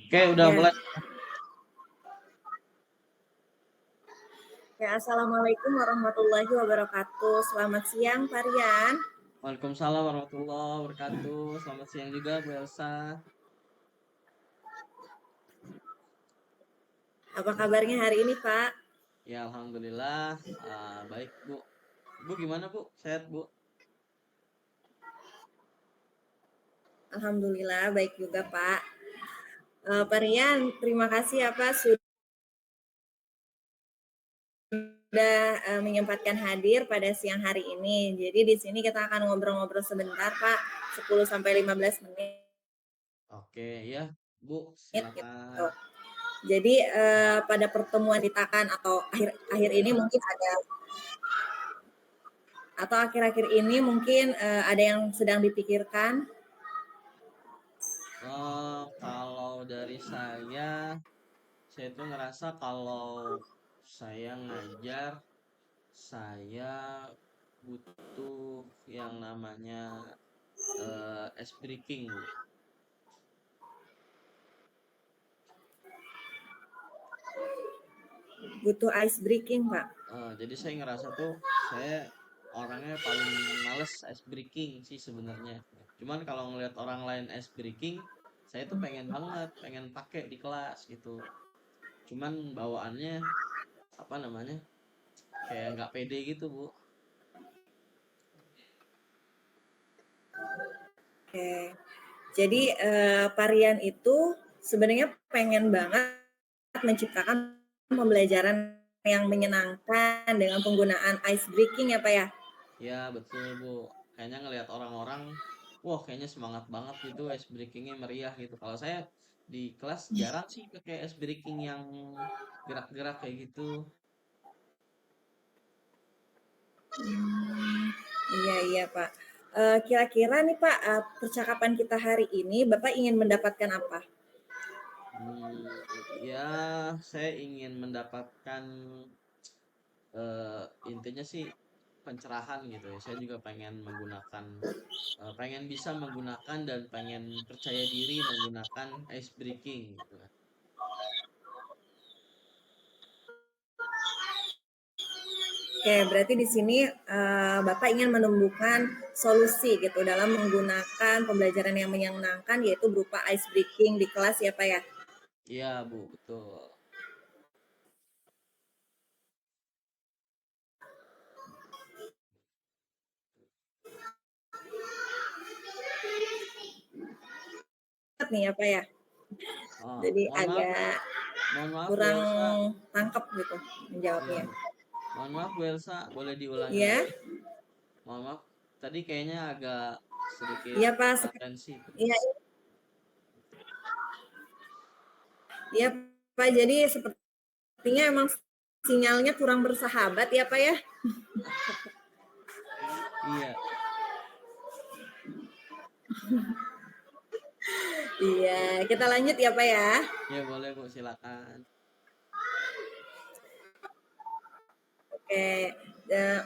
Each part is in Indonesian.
Oke, udah Ya, mulai. ya, Assalamualaikum warahmatullahi wabarakatuh. Selamat siang, Pak Rian. Waalaikumsalam warahmatullahi wabarakatuh. Selamat siang juga, Bu Elsa. Apa kabarnya hari ini, Pak? Ya, alhamdulillah. Baik, Bu. Bu gimana, Bu? Sehat, Bu? Alhamdulillah, baik juga, Pak. Pak Rian, terima kasih ya, Pak, sudah menyempatkan hadir pada siang hari ini. Jadi di sini kita akan ngobrol-ngobrol sebentar, Pak, 10 sampai 15 menit Oke, ya, Bu. Silakan. gitu. Jadi pada pertemuan kita kan atau akhir-akhir ini mungkin ada atau akhir-akhir ini mungkin ada yang sedang dipikirkan. Kalau dari saya tuh ngerasa kalau saya ngajar, saya butuh yang namanya ice breaking, Bu. Butuh ice breaking, Pak. Jadi saya ngerasa tuh saya orangnya paling males ice breaking sih sebenarnya. Cuman kalau ngelihat orang lain ice breaking, saya tuh pengen banget, pengen pakai di kelas gitu. Cuman bawaannya apa namanya? Kayak nggak pede gitu, Bu. Oke. Jadi Parian itu sebenarnya pengen banget menciptakan pembelajaran yang menyenangkan dengan penggunaan ice breaking ya Pak ya. Ya, betul, Bu. Kayaknya ngelihat orang-orang, wah kayaknya semangat banget gitu, ice breakingnya meriah gitu. Kalau saya di kelas jarang sih pakai ice breaking yang gerak-gerak kayak gitu. Iya iya Pak. Kira-kira nih Pak, percakapan kita hari ini Bapak ingin mendapatkan apa? Ya, saya ingin mendapatkan intinya sih pencerahan gitu ya. Saya juga pengen bisa menggunakan dan pengen percaya diri menggunakan ice breaking gitu kan. Oke, berarti di sini Bapak ingin menumbuhkan solusi gitu dalam menggunakan pembelajaran yang menyenangkan yaitu berupa ice breaking di kelas ya Pak ya. Iya, Bu, betul. Nih ya Pak ya. Jadi Mohon maaf, agak mohon maaf Bu kurang Elsa. tangkap gitu Iya, menjawabnya. Bu. Mohon maaf Bu Elsa, boleh diulangi Iya, lagi? Mohon maaf, tadi kayaknya agak sedikit iya Pak, latensi tuh. iya, iya Pak. Jadi sepertinya emang sinyalnya kurang bersahabat ya Pak ya. Iya, Iya, kita lanjut ya Pak ya. ya boleh Bu, silakan. Oke,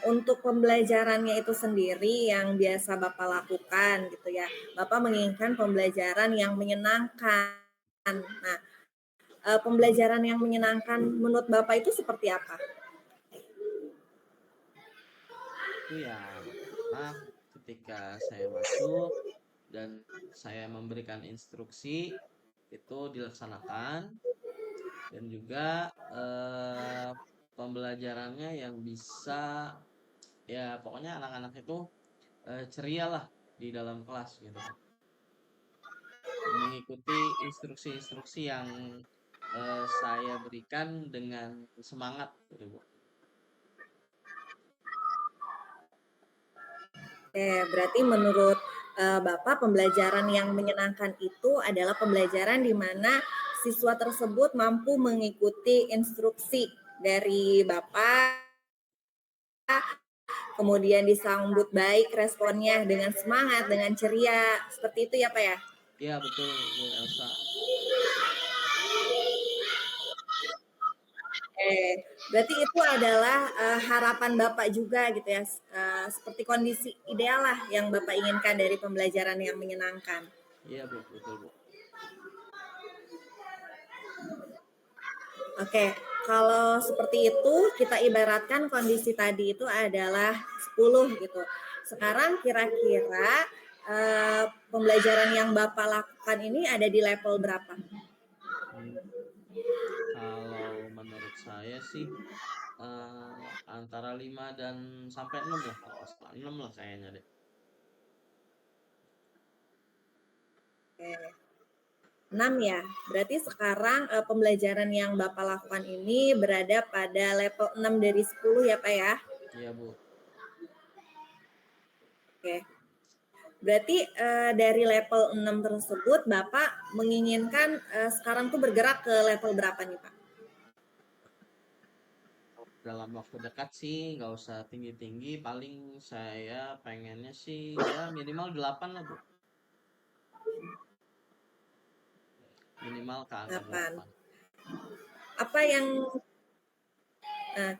untuk pembelajarannya itu sendiri yang biasa Bapak lakukan gitu ya. Bapak menginginkan pembelajaran yang menyenangkan. Nah, pembelajaran yang menyenangkan menurut Bapak itu seperti apa? Itu yang pertama ketika saya masuk dan saya memberikan instruksi itu dilaksanakan dan juga pembelajarannya yang bisa ya pokoknya anak-anak itu ceria lah di dalam kelas gitu kan. Mengikuti instruksi-instruksi yang saya berikan dengan semangat gitu, Bu. Berarti menurut Bapak pembelajaran yang menyenangkan itu adalah pembelajaran di mana siswa tersebut mampu mengikuti instruksi dari Bapak, kemudian disambut baik responnya dengan semangat, dengan ceria, seperti itu ya Pak ya? Iya betul Bu Elsa. Berarti itu adalah harapan Bapak juga gitu ya, seperti kondisi ideal lah yang Bapak inginkan dari pembelajaran yang menyenangkan. Iya Bu, betul Bu. Oke, kalau seperti itu kita ibaratkan kondisi tadi itu adalah 10 gitu. Sekarang kira-kira pembelajaran yang Bapak lakukan ini ada di level berapa? Hmm, kalau menurut saya sih antara 5 dan sampai 6 lah kalau nggak salah. 6 lah kayaknya deh. Oke, 6 ya. Berarti sekarang pembelajaran yang Bapak lakukan ini berada pada level 6 dari 10 ya Pak ya? Iya, Bu. Oke. Berarti dari level 6 tersebut Bapak menginginkan sekarang tuh bergerak ke level berapa nih Pak? Dalam waktu dekat sih nggak usah tinggi-tinggi, paling saya pengennya sih ya minimal 8 lah, Bu. Minimal ke angka 8. 8. Apa yang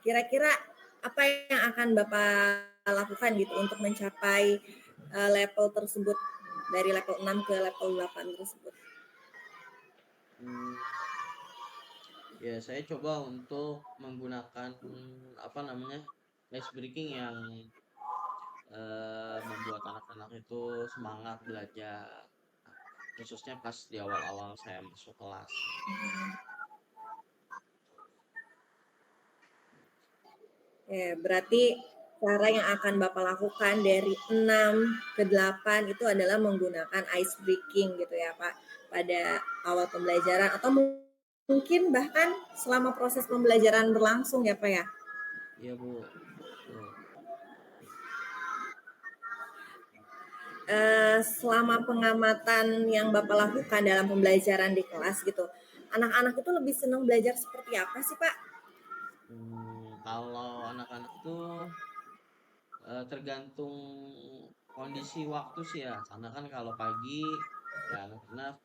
kira-kira apa yang akan Bapak lakukan gitu untuk mencapai level tersebut dari level 6 ke level 8 tersebut? Hmm, ya saya coba untuk menggunakan apa namanya ice breaking yang membuat anak-anak itu semangat belajar, khususnya pas di awal-awal saya masuk kelas. Berarti cara yang akan Bapak lakukan dari 6 ke 8 itu adalah menggunakan ice breaking gitu ya Pak pada awal pembelajaran atau mungkin bahkan selama proses pembelajaran berlangsung ya Pak ya. Iya, Bu. Betul. Selama pengamatan yang Bapak lakukan dalam pembelajaran di kelas gitu, anak-anak itu lebih senang belajar seperti apa sih Pak? Kalau anak-anak tuh tergantung kondisi waktu sih ya. Karena kan kalau pagi ya anak-anak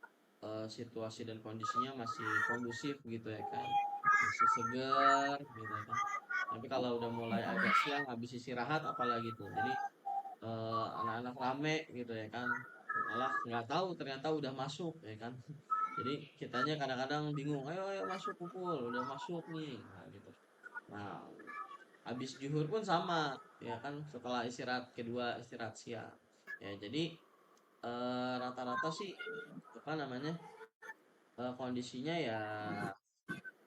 situasi dan kondisinya masih kondusif gitu ya kan. Masih seger gitu ya kan. Tapi kalau udah mulai agak siang habis istirahat apalagi tuh. Jadi anak-anak rame gitu ya kan. Malah nggak tahu ternyata udah masuk ya kan. Jadi kitanya kadang-kadang bingung, ayo ayo masuk kumpul, udah masuk nih. Nah, gitu. Nah, habis zuhur pun sama, ya kan setelah istirahat kedua istirahat siang. Ya, jadi rata-rata sih apa namanya? Kondisinya ya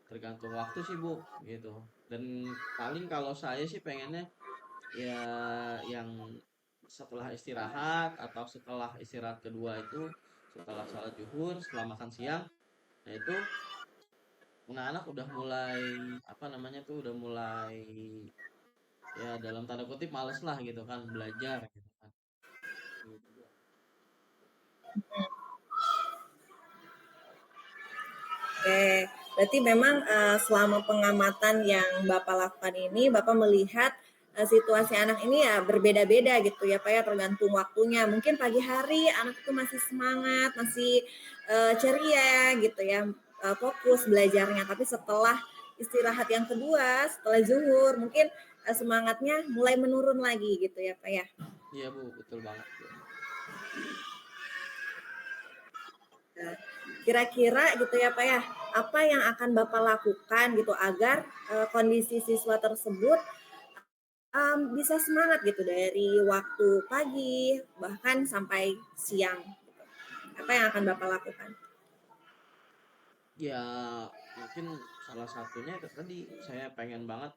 tergantung waktu sih, Bu, gitu. Dan paling kalau saya sih pengennya ya yang setelah istirahat atau setelah istirahat kedua itu setelah sholat zuhur, setelah makan siang, nah itu anak-anak udah mulai apa namanya tuh udah mulai ya dalam tanda kutip males lah gitu kan belajar gitu kan gitu. Oke, berarti memang selama pengamatan yang Bapak lakukan ini, Bapak melihat situasi anak ini ya berbeda-beda gitu ya Pak ya, tergantung waktunya. Mungkin pagi hari anak itu masih semangat, masih ceria gitu ya, fokus belajarnya. Tapi setelah istirahat yang kedua, setelah zuhur, mungkin semangatnya mulai menurun lagi gitu ya Pak ya. Iya, Bu, betul banget, Bu. Nah, kira-kira gitu ya Pak ya, apa yang akan Bapak lakukan gitu agar kondisi siswa tersebut bisa semangat gitu dari waktu pagi bahkan sampai siang gitu. Apa yang akan Bapak lakukan? Ya mungkin salah satunya itu tadi saya pengen banget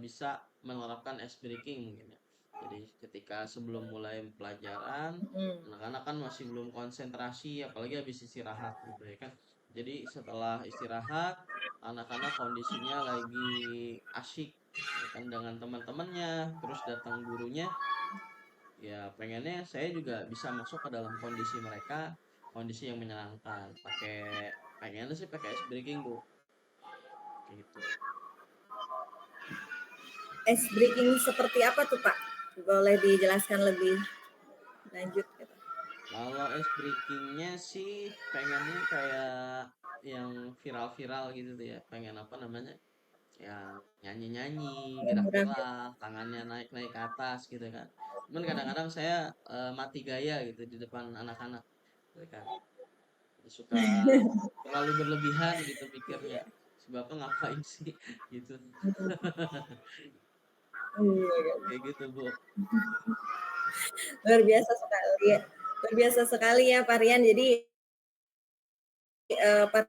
bisa menerapkan ice breaking mungkin ya. Jadi ketika sebelum mulai pelajaran Hmm. anak-anak kan masih belum konsentrasi apalagi habis istirahat gitu ya kan. Jadi setelah istirahat anak-anak kondisinya lagi asyik ya kan dengan teman-temannya terus datang gurunya. Ya pengennya saya juga bisa masuk ke dalam kondisi mereka, kondisi yang menyenangkan. Pengennya sih pakai ice breaking, Bu. Gitu. Ice breaking seperti apa tuh Pak? Boleh dijelaskan lebih lanjut gitu. Kalau ice breakingnya sih pengennya kayak yang viral-viral gitu tuh ya. Pengen apa namanya? Yang nyanyi-nyanyi, Mudah-mudahan. gerak-gerak, tangannya naik-naik ke atas gitu kan. Cuman kadang-kadang saya mati gaya gitu di depan anak-anak. Gitu kan. Suka terlalu berlebihan gitu pikirnya. si Bapak ngapain sih?" Gitu. Kayak gitu, Bu. Luar biasa sekali ya. Luar biasa sekali ya Pak Rian. Jadi Pak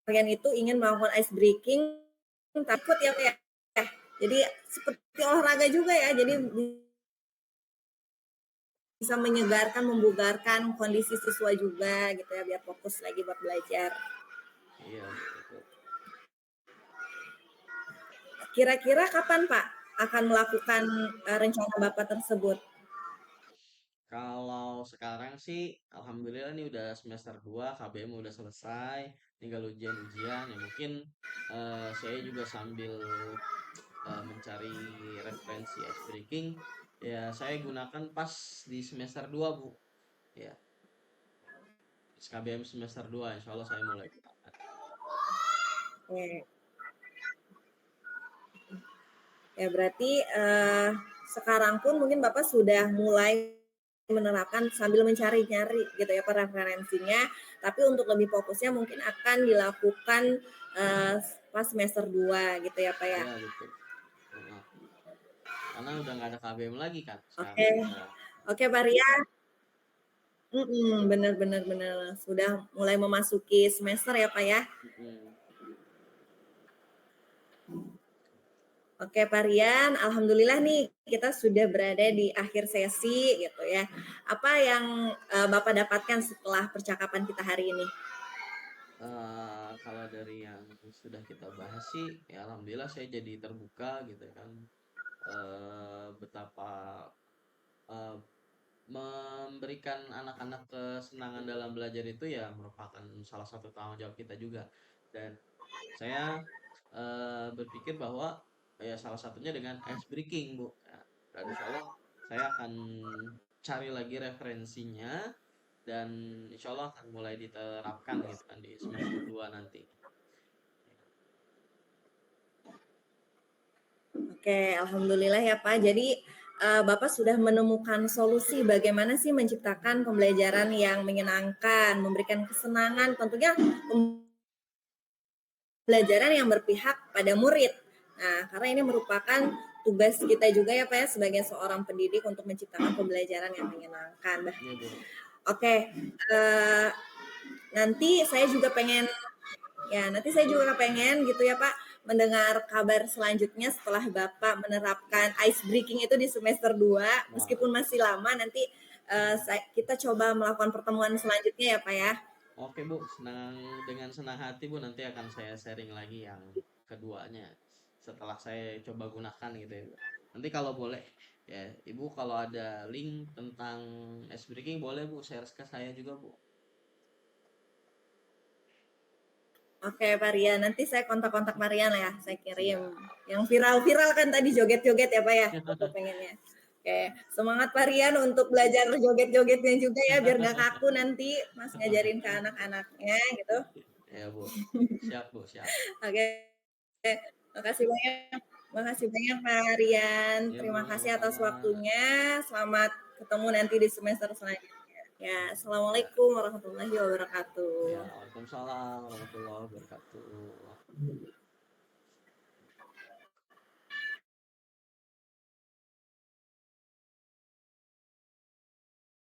Rian itu ingin melakukan ice breaking takut ya Pak ya. Jadi seperti olahraga juga ya. Jadi bisa menyegarkan, membugarkan kondisi siswa juga gitu ya biar fokus lagi buat belajar. Iya, Bu, betul. Kira-kira kapan Pak akan melakukan rencana Bapak tersebut? Kalau sekarang sih alhamdulillah nih udah semester 2, KBM udah selesai, tinggal ujian-ujian ya mungkin saya juga sambil mencari referensi ice breaking ya saya gunakan pas di semester 2 Bu. Ya, pas KBM semester 2 insya Allah saya mulai gunakan. Oke. Ya berarti sekarang pun mungkin Bapak sudah mulai menerapkan sambil mencari-nyari gitu ya referensinya, tapi untuk lebih fokusnya mungkin akan dilakukan pas semester 2 gitu ya Pak ya. Ya betul. Heeh. Karena udah nggak ada KBM lagi kan Oke. sekarang udah. Oke Pak Ria. Bener bener bener. Sudah mulai memasuki semester ya Pak ya. Mm-mm. Oke Pak Rian, alhamdulillah nih kita sudah berada di akhir sesi gitu ya. Apa yang Bapak dapatkan setelah percakapan kita hari ini? Kalau dari yang sudah kita bahas sih, ya alhamdulillah saya jadi terbuka gitu kan. Betapa eh, memberikan anak-anak kesenangan dalam belajar itu ya merupakan salah satu tanggung jawab kita juga. Dan saya berpikir bahwa ya salah satunya dengan ice breaking, Bu. Ya, dan insya Allah saya akan cari lagi referensinya dan insya Allah akan mulai diterapkan gitu kan di semester 2 nanti. Oke, alhamdulillah ya Pak. Jadi Bapak sudah menemukan solusi bagaimana sih menciptakan pembelajaran yang menyenangkan, memberikan kesenangan, tentunya pembelajaran yang berpihak pada murid. Nah, karena ini merupakan tugas kita juga ya Pak ya sebagai seorang pendidik untuk menciptakan pembelajaran yang menyenangkan. Iya, Bu. Oke, uh, nanti saya juga pengen gitu ya Pak mendengar kabar selanjutnya setelah Bapak menerapkan ice breaking itu di semester 2 Wah, meskipun masih lama nanti kita coba melakukan pertemuan selanjutnya ya Pak ya. oke Bu, dengan senang hati Bu nanti akan saya sharing lagi yang keduanya setelah saya coba gunakan gitu ya Bu. Nanti kalau boleh ya Ibu kalau ada link tentang ice breaking boleh Bu share ke saya juga Bu. Oke Pak Rian, nanti saya kontak-kontak Marian ya, saya kirim. Siap. Yang viral-viral kan tadi joget-joget ya Pak ya, foto pengennya. Oke, semangat Pak Rian untuk belajar joget-jogetnya juga ya, biar nggak kaku nanti Mas ngajarin ke anak-anaknya gitu. Ya Bu. Siap Bu, siap. Oke, makasih banyak. Makasih banyak Pak Rian. Ya Bu, Terima kasih atas sama-sama. waktunya. Selamat ketemu nanti di semester selanjutnya. Ya, Ya, Assalamualaikum warahmatullahi ya, wabarakatuh. Waalaikumsalam warahmatullahi wabarakatuh.